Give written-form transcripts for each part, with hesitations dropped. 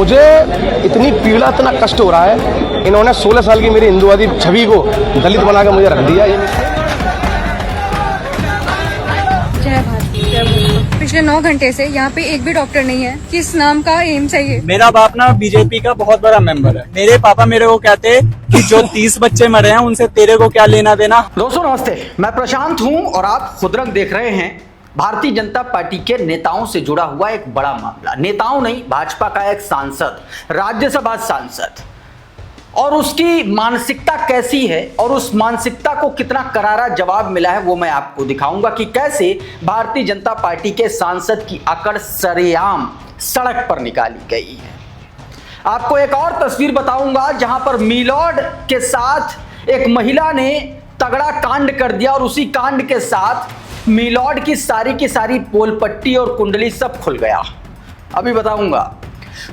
मुझे इतनी पीड़ा, इतना कष्ट हो रहा है। इन्होंने 16 साल की मेरी हिंदुवादी छवि को दलित बना के मुझे रख दिया। पिछले 9 घंटे से यहाँ पे एक भी डॉक्टर नहीं है। किस नाम का एम्स है ये? मेरा बाप ना बीजेपी का बहुत बड़ा मेंबर है। मेरे पापा मेरे को कहते हैं कि जो 30 बच्चे मरे हैं उनसे तेरे को क्या लेना देना। दोस्तों नमस्ते, मैं प्रशांत हूं और आप खुदरंग देख रहे हैं। भारतीय जनता पार्टी के नेताओं से जुड़ा हुआ एक बड़ा मामला, नेताओं नहीं, भाजपा का एक सांसद, राज्यसभा सांसद, और उसकी मानसिकता कैसी है और उस मानसिकता को कितना करारा जवाब मिला है वो मैं आपको दिखाऊंगा कि कैसे भारतीय जनता पार्टी के सांसद की अकड़ सरेआम सड़क पर निकाली गई है। आपको एक और तस्वीर बताऊंगा जहां पर मीलॉर्ड के साथ एक महिला ने तगड़ा कांड कर दिया और उसी कांड के साथ मीलॉर्ड की सारी पोल पट्टी और कुंडली सब खुल गया। अभी बताऊंगा।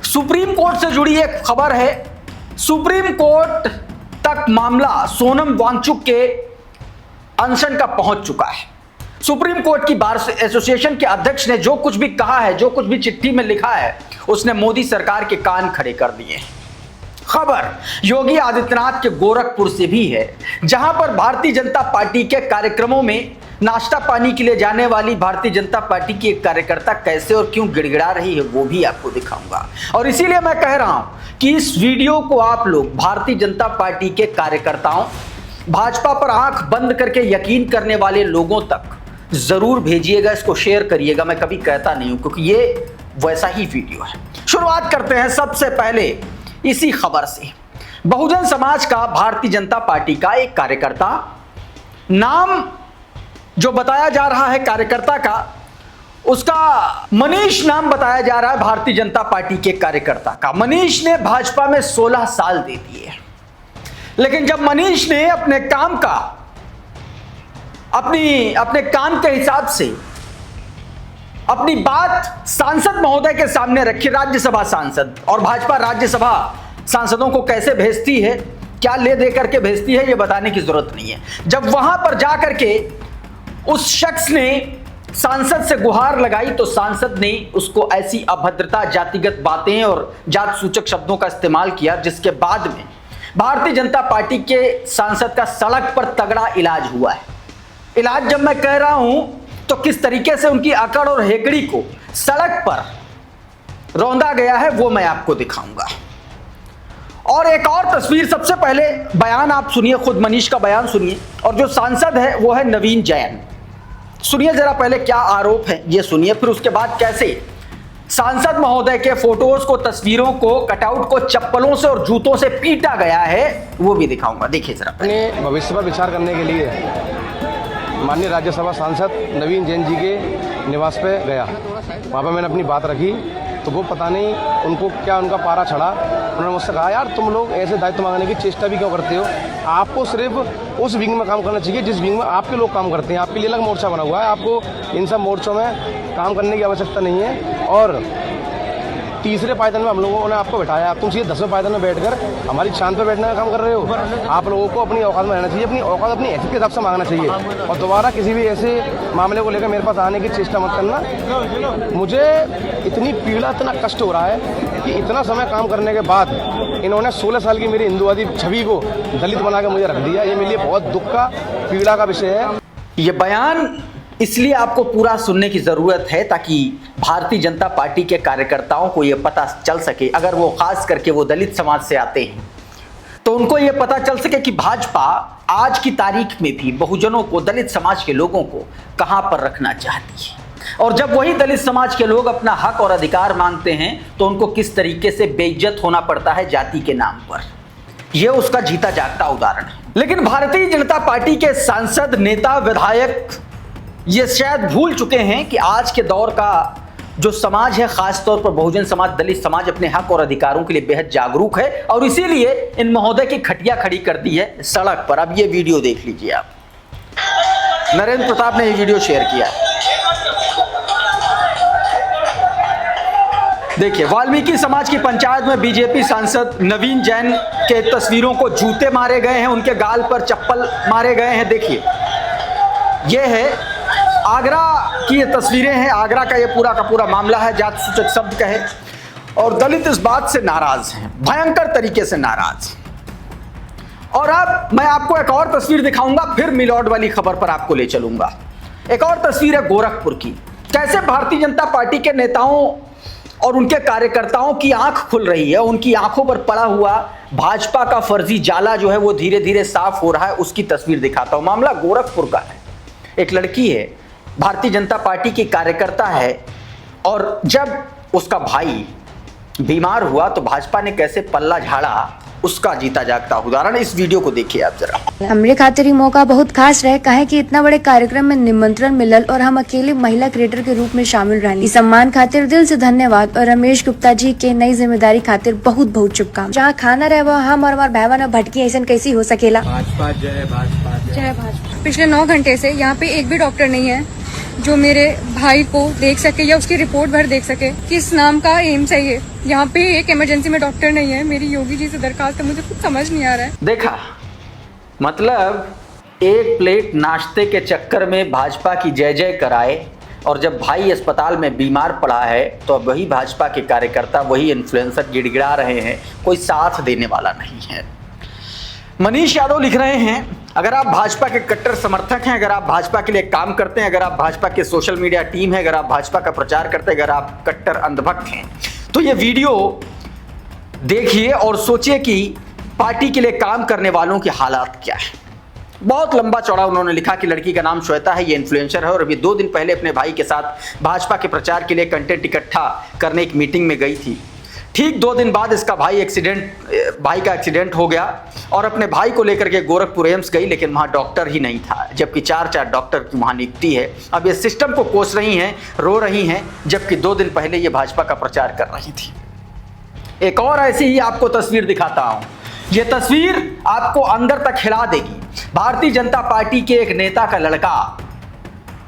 सुप्रीम कोर्ट से जुड़ी एक खबर है। सुप्रीम कोर्ट तक मामला सोनम वांगचुक के अनशन का पहुंच चुका है। सुप्रीम कोर्ट की बार एसोसिएशन के अध्यक्ष ने जो कुछ भी कहा है, जो कुछ भी चिट्ठी में लिखा है, उसने मोदी सरकार के कान खड़े कर दिए। खबर योगी आदित्यनाथ के गोरखपुर से भी है, जहां पर भारतीय जनता पार्टी के कार्यक्रमों में नाश्ता पानी के लिए जाने वाली भारतीय जनता पार्टी की एक कार्यकर्ता कैसे और क्यों गिड़गिड़ा रही है वो भी आपको दिखाऊंगा। और इसीलिए मैं कह रहा हूं कि इस वीडियो को आप लोग भारतीय जनता पार्टी के कार्यकर्ताओं, भाजपा पर आंख बंद करके यकीन करने वाले लोगों तक जरूर भेजिएगा, इसको शेयर करिएगा। मैं कभी कहता नहीं हूं क्योंकि ये वैसा ही वीडियो है। शुरुआत करते हैं सबसे पहले इसी खबर से। बहुजन समाज का भारतीय जनता पार्टी का एक कार्यकर्ता, नाम जो बताया जा रहा है कार्यकर्ता का, उसका मनीष नाम बताया जा रहा है भारतीय जनता पार्टी के कार्यकर्ता का। मनीष ने भाजपा में 16 साल दे दिए, लेकिन जब मनीष ने अपने काम का, अपने काम के हिसाब से अपनी बात सांसद महोदय के सामने रखी, राज्यसभा सांसद, और भाजपा राज्यसभा सांसदों को कैसे भेजती है, क्या ले दे करके भेजती है, ये बताने की जरूरत नहीं है। जब वहां पर जाकर के उस शख्स ने सांसद से गुहार लगाई तो सांसद ने उसको ऐसी अभद्रता, जातिगत बातें और जात सूचक शब्दों का इस्तेमाल किया, जिसके बाद में भारतीय जनता पार्टी के सांसद का सड़क पर तगड़ा इलाज हुआ है। इलाज जब मैं कह रहा हूं तो किस तरीके से उनकी अकड़ और हेकड़ी को सड़क पर रौंदा गया है वो मैं आपको दिखाऊंगा। और एक और तस्वीर, सबसे पहले बयान आप सुनिए, खुद मनीष का बयान सुनिए, और जो सांसद है वो है नवीन जैन। सुनिए जरा पहले क्या आरोप है ये सुनिए, फिर उसके बाद कैसे सांसद महोदय के फोटोज को, तस्वीरों को, कटआउट को चप्पलों से और जूतों से पीटा गया है वो भी दिखाऊंगा। देखिए जरा। अपने भविष्य पर विचार करने के लिए माननीय राज्यसभा सांसद नवीन जैन जी के निवास पे गया। वहाँ पर मैंने अपनी बात रखी तो वो पता नहीं उनको क्या उनका पारा चढ़ा। उन्होंने मुझसे कहा, यार तुम लोग ऐसे दायित्व मांगने की चेष्टा भी क्यों करते हो? आपको सिर्फ उस विंग में काम करना चाहिए जिस विंग में आपके लोग काम करते हैं। आपके लिए अलग मोर्चा बना हुआ है, आपको इन सब मोर्चों में काम करने की आवश्यकता नहीं है। और तीसरे पायदान में हम लोगों ने आपको बैठाया, तुम सीधे 10वें पायदान में बैठकर हमारी शान पर बैठने का काम कर रहे हो। आप लोगों को अपनी औकात में रहना चाहिए, अपनी औकात अपनी हैसियत के हिसाब से मांगना चाहिए, और दोबारा किसी भी ऐसे मामले को लेकर मेरे पास आने की चेष्टा मत करना। मुझे इतनी पीड़ा, इतना कष्ट हो रहा है कि इतना समय काम करने के बाद इन्होंने 16 साल की मेरी हिंदुवादी छवि को दलित बना के मुझे रख दिया। ये मेरे लिए बहुत दुख का, पीड़ा का विषय है। ये बयान इसलिए आपको पूरा सुनने की जरूरत है ताकि भारतीय जनता पार्टी के कार्यकर्ताओं को यह पता चल सके, अगर वो खास करके वो दलित समाज से आते हैं तो उनको यह पता चल सके कि भाजपा आज की तारीख में भी बहुजनों को, दलित समाज के लोगों को कहां पर रखना चाहती है। और जब वही दलित समाज के लोग अपना हक और अधिकार मांगते हैं तो उनको किस तरीके से बेइज्जत होना पड़ता है जाति के नाम पर। यह उसका जीता जागता उदाहरण है। लेकिन भारतीय जनता पार्टी के सांसद, नेता, विधायक ये शायद भूल चुके हैं कि आज के दौर का जो समाज है, खासतौर पर बहुजन समाज, दलित समाज, अपने हक और अधिकारों के लिए बेहद जागरूक है, और इसीलिए इन महोदय की खटिया खड़ी कर दी है सड़क पर। अब ये वीडियो देख लीजिए आप। नरेंद्र प्रताप ने ये वीडियो शेयर किया है। देखिए, वाल्मीकि समाज की पंचायत में बीजेपी सांसद नवीन जैन के तस्वीरों को जूते मारे गए हैं, उनके गाल पर चप्पल मारे गए हैं। देखिए, यह है आगरा की ये तस्वीरें हैं। आगरा का ये पूरा का पूरा मामला है, जात सूचक शब्द का है। और दलित इस बात से नाराज हैं, भयंकर तरीके से नाराज। और अब मैं आपको एक और तस्वीर दिखाऊंगा, फिर मिलॉर्ड वाली खबर पर आपको ले चलूंगा। एक और तस्वीर है गोरखपुर की, कैसे भारतीय जनता पार्टी के नेताओं और उनके कार्यकर्ताओं की आंख खुल रही है, उनकी आंखों पर पड़ा हुआ भाजपा का फर्जी जाला जो है वो धीरे धीरे साफ हो रहा है, उसकी तस्वीर दिखाता हूं। मामला गोरखपुर का है। एक लड़की है, भारतीय जनता पार्टी की कार्यकर्ता है, और जब उसका भाई बीमार हुआ तो भाजपा ने कैसे पल्ला झाड़ा, उसका जीता जागता उदाहरण। इस वीडियो को देखिए आप जरा। हमरे खातिर ही मौका बहुत खास रहे, काहे कि इतना बड़े कार्यक्रम में निमंत्रण मिलल और हम अकेले महिला क्रिएटर के रूप में शामिल रहनी। इस सम्मान खातिर दिल से धन्यवाद और रमेश गुप्ता जी के नई जिम्मेदारी खातिर बहुत बहुत शुभकामनाएं। जहाँ खाना रहे वो हम और हमारे भाई न भटकी, ऐसा कैसी हो सकेला। भाजपा जय भाजपा जय भाजपा। पिछले 9 घंटे से यहाँ पे एक भी डॉक्टर नहीं है जो मेरे भाई को देख सके या उसकी रिपोर्ट भर देख सके। किस नाम का एम्स है ये? यहाँ पे एक इमरजेंसी में डॉक्टर नहीं है। मेरी योगी जी से दरखास्त है, मुझे कुछ समझ नहीं आ रहा है। देखा, मतलब एक प्लेट नाश्ते के चक्कर में भाजपा की जय जय कराए, और जब भाई अस्पताल में बीमार पड़ा है तो अब वही भाजपा के कार्यकर्ता, वही इन्फ्लुएंसर गिड़गिड़ा रहे हैं, कोई साथ देने वाला नहीं है। मनीष यादव लिख रहे हैं, अगर आप भाजपा के कट्टर समर्थक हैं, अगर आप भाजपा के लिए काम करते हैं, अगर आप भाजपा के सोशल मीडिया टीम है, अगर आप भाजपा का प्रचार करते हैं, अगर आप कट्टर अंधभक्त हैं, तो ये वीडियो देखिए और सोचिए कि पार्टी के लिए काम करने वालों की हालात क्या है। बहुत लंबा चौड़ा उन्होंने लिखा कि लड़की का नाम श्वेता है, ये इन्फ्लुएंसर है और अभी 2 दिन पहले अपने भाई के साथ भाजपा के प्रचार के लिए कंटेंट इकट्ठा करने एक मीटिंग में गई थी। ठीक 2 दिन बाद इसका भाई का एक्सीडेंट हो गया और अपने भाई को लेकर के गोरखपुर एम्स गई, लेकिन वहां डॉक्टर ही नहीं था, जबकि 4 डॉक्टर की वहां नियुक्ति है। अब ये सिस्टम को कोस रही हैं, रो रही हैं, जबकि 2 दिन पहले ये भाजपा का प्रचार कर रही थी। एक और ऐसी ही आपको तस्वीर दिखाता हूं। ये तस्वीर आपको अंदर तक हिला देगी। भारतीय जनता पार्टी के एक नेता का लड़का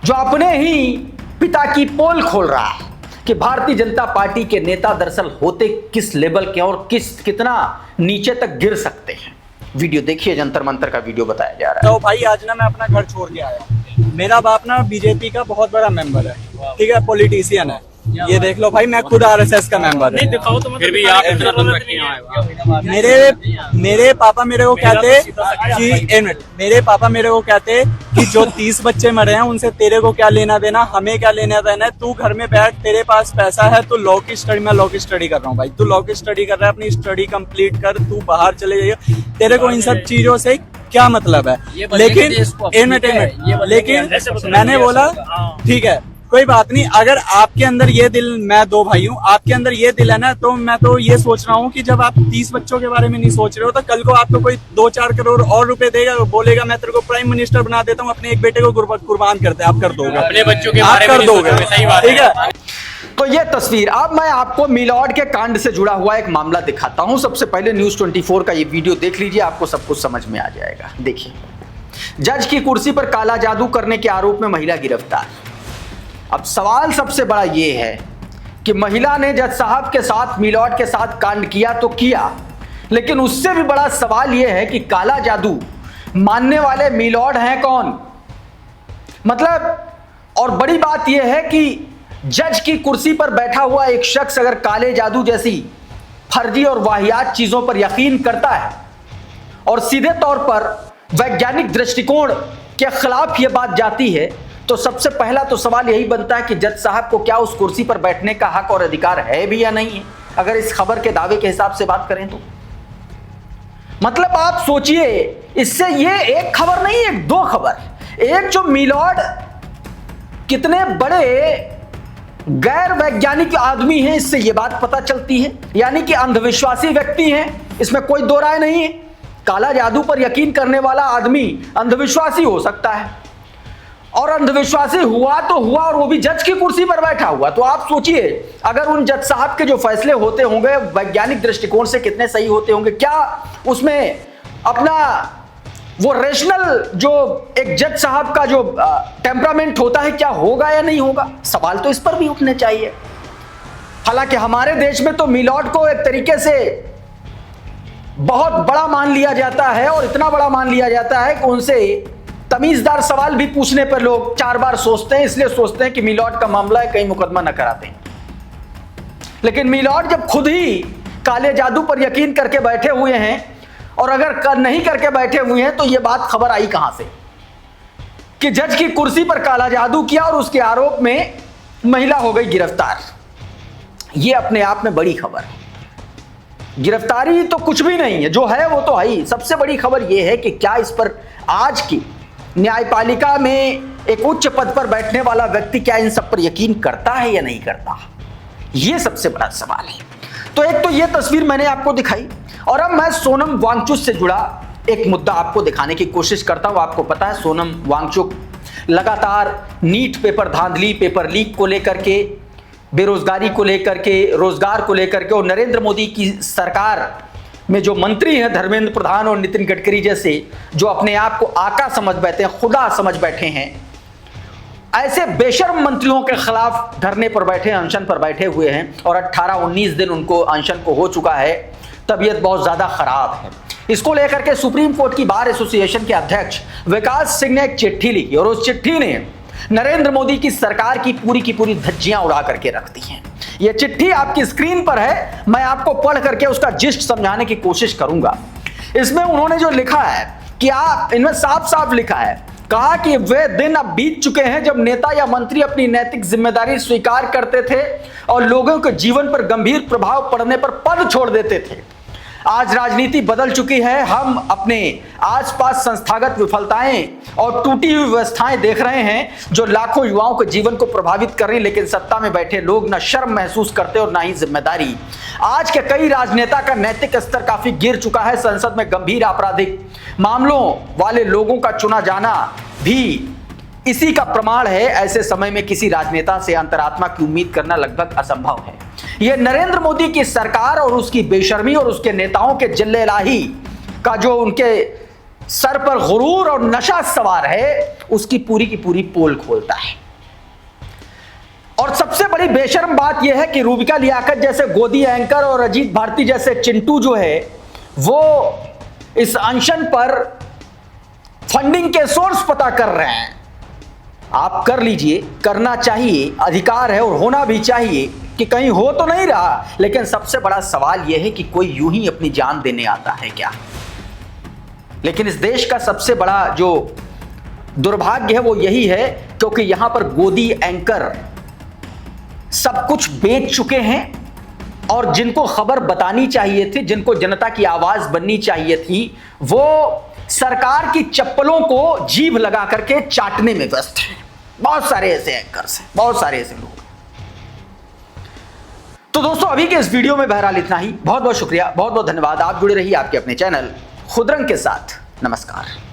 जो अपने ही पिता की पोल खोल रहा है कि भारतीय जनता पार्टी के नेता दरअसल होते किस लेवल के और कितना नीचे तक गिर सकते हैं। वीडियो देखिए, जंतर मंतर का वीडियो बताया जा रहा है। तो भाई आज ना मैं अपना घर छोड़ के आया। मेरा बाप ना बीजेपी का बहुत बड़ा मेंबर है, ठीक है, पॉलिटिशियन है। ये देख लो भाई, मैं खुद आरएसएस का मेंबर है। दिखाओ तो फिर भी आप इतना मेरे पापा मेरे को कहते कि मेरे पापा मेरे को कहते कि जो 30 बच्चे मरे हैं उनसे तेरे को क्या लेना देना, हमें क्या लेना देना है। तू घर में बैठ, तेरे पास पैसा है, तो लॉ की स्टडी, मैं लॉ की स्टडी कर रहा हूँ भाई, तू लॉ की स्टडी कर रहा है, अपनी स्टडी कंप्लीट कर, तू बाहर चले जाइए, तेरे को इन सब चीजों से क्या मतलब है। लेकिन मैंने बोला ठीक है कोई बात नहीं, अगर आपके अंदर ये दिल, मैं 2 भाई हूँ, आपके अंदर ये दिल है ना, तो मैं तो ये सोच रहा हूँ कि जब आप 30 बच्चों के बारे में नहीं सोच रहे हो तो कल को आपको कोई 2-4 करोड़ और रुपए देगा, बोलेगा मैं तेरे को प्राइम मिनिस्टर बना देता हूँ, अपने एक बेटे को कुर्बान करते, आप कर दोगे, अपने बच्चों के बारे में कर दोगे, ठीक है। तो ये तस्वीर, अब मैं आपको मिलॉर्ड के कांड से जुड़ा हुआ एक मामला दिखाता हूं। सबसे पहले न्यूज 24 का ये वीडियो देख लीजिए, आपको सब कुछ समझ में आ जाएगा। देखिए, जज की कुर्सी पर काला जादू करने के आरोप में महिला गिरफ्तार। अब सवाल सबसे बड़ा ये है कि महिला ने जज साहब के साथ, मिलॉर्ड के साथ कांड किया तो किया, लेकिन उससे भी बड़ा सवाल यह है कि काला जादू मानने वाले मिलॉर्ड हैं कौन? मतलब, और बड़ी बात यह है कि जज की कुर्सी पर बैठा हुआ एक शख्स अगर काले जादू जैसी फर्जी और वाहियात चीजों पर यकीन करता है और सीधे तौर पर वैज्ञानिक दृष्टिकोण के खिलाफ यह बात जाती है, तो सबसे पहला तो सवाल यही बनता है कि जज साहब को क्या उस कुर्सी पर बैठने का हक और अधिकार है भी या नहीं है, अगर इस खबर के दावे के हिसाब से बात करें तो। मतलब आप सोचिए, इससे ये एक खबर नहीं, एक 2 खबर। एक, जो मिलॉर्ड कितने बड़े गैर वैज्ञानिक आदमी हैं, इससे यह बात पता चलती है, यानी कि अंधविश्वासी व्यक्ति हैं, इसमें कोई 2 राय नहीं है। काला जादू पर यकीन करने वाला आदमी अंधविश्वासी हो सकता है, और अंधविश्वासी हुआ तो हुआ, और वो भी जज की कुर्सी पर बैठा हुआ। तो आप सोचिए, अगर उन जज साहब के जो फैसले होते होंगे वैज्ञानिक दृष्टिकोण से कितने सही होते होंगे, क्या उसमें अपना वो रेशनल जो एक जज साहब का जो टेम्परामेंट होता है, क्या होगा या नहीं होगा? सवाल तो इस पर भी उठने चाहिए। हालांकि हमारे देश में तो मिलॉर्ड को एक तरीके से बहुत बड़ा मान लिया जाता है, और इतना बड़ा मान लिया जाता है कि उनसे तमीजदार सवाल भी पूछने पर लोग 4 बार सोचते हैं, इसलिए सोचते हैं कि मिलॉर्ड का मामला है, कहीं मुकदमा न कराते हैं। लेकिन मिलॉर्ड जब खुद ही काले जादू पर यकीन करके बैठे हुए हैं, और अगर नहीं करके बैठे हुए हैं तो यह बात खबर आई कहां से कि जज की कुर्सी पर काला जादू किया और उसके आरोप में महिला हो गई गिरफ्तार। यह अपने आप में बड़ी खबर है। गिरफ्तारी तो कुछ भी नहीं है, जो है वो तो है ही। सबसे बड़ी खबर यह है कि क्या इस पर आज की न्यायपालिका में एक उच्च पद पर बैठने वाला व्यक्ति क्या इन सब पर यकीन करता है या नहीं करता, यह सबसे बड़ा सवाल है। तो एक तो यह तस्वीर मैंने आपको दिखाई, और अब मैं सोनम वांगचुक से जुड़ा एक मुद्दा आपको दिखाने की कोशिश करता हूं। आपको पता है सोनम वांगचुक लगातार नीट पेपर धांधली, पेपर लीक को लेकर के, बेरोजगारी को लेकर के, रोजगार को लेकर के, और नरेंद्र मोदी की सरकार में जो मंत्री हैं धर्मेंद्र प्रधान और नितिन गडकरी जैसे, जो अपने आप को आका समझ बैठे हैं, खुदा समझ बैठे हैं, ऐसे बेशर्म मंत्रियों के खिलाफ धरने पर बैठे, अनशन पर बैठे हुए हैं। और 18-19 दिन उनको अनशन को हो चुका है। तबीयत बहुत ज्यादा खराब है। इसको लेकर के सुप्रीम कोर्ट की बार एसोसिएशन के अध्यक्ष विकास सिंह ने एक चिट्ठी लिखी, और उस चिट्ठी ने नरेंद्र मोदी की सरकार की पूरी धज्जियां उड़ा करके रख दी हैं। यह चिट्ठी आपकी स्क्रीन पर है, मैं आपको पढ़ करके उसका जिस्ट समझाने की कोशिश करूंगा। इसमें उन्होंने जो लिखा है कि आप, इनमें साफ साफ लिखा है, कहा कि वे दिन अब बीत चुके हैं जब नेता या मंत्री अपनी नैतिक जिम्मेदारी स्वीकार करते थे और लोगों के जीवन पर गंभीर प्रभाव पड़ने पर पद छोड़ देते थे। आज राजनीति बदल चुकी है। हम अपने आसपास संस्थागत विफलताएं और टूटी हुई व्यवस्थाएं देख रहे हैं जो लाखों युवाओं के जीवन को प्रभावित कर रही, लेकिन सत्ता में बैठे लोग न शर्म महसूस करते और ना ही जिम्मेदारी। आज के कई राजनेता का नैतिक स्तर काफी गिर चुका है। संसद में गंभीर आपराधिक मामलों वाले लोगों का चुना जाना भी इसी का प्रमाण है। ऐसे समय में किसी राजनेता से अंतरात्मा की उम्मीद करना लगभग असंभव है। यह नरेंद्र मोदी की सरकार और उसकी बेशर्मी और उसके नेताओं के जिल्लेलाही का जो उनके सर पर गुरूर और नशा सवार है, उसकी पूरी की पूरी पोल खोलता है। और सबसे बड़ी बेशर्म बात यह है कि रूबिका लियाकत जैसे गोदी एंकर और अजीत भारती जैसे चिंटू जो है, वो इस अनशन पर फंडिंग के सोर्स पता कर रहे हैं। आप कर लीजिए, करना चाहिए, अधिकार है और होना भी चाहिए कि कहीं हो तो नहीं रहा। लेकिन सबसे बड़ा सवाल यह है कि कोई यूं ही अपनी जान देने आता है क्या? लेकिन इस देश का सबसे बड़ा जो दुर्भाग्य है वो यही है, क्योंकि यहां पर गोदी एंकर सब कुछ बेच चुके हैं, और जिनको खबर बतानी चाहिए थी, जिनको जनता की आवाज बननी चाहिए थी, वो सरकार की चप्पलों को जीभ लगा करके चाटने में व्यस्त हैं। बहुत सारे ऐसे एंकर्स हैं, बहुत सारे ऐसे लोग। तो दोस्तों, अभी के इस वीडियो में बहरहाल इतना ही। बहुत बहुत शुक्रिया, बहुत बहुत धन्यवाद। आप जुड़े रहिए आपके अपने चैनल खुदरंग के साथ। नमस्कार।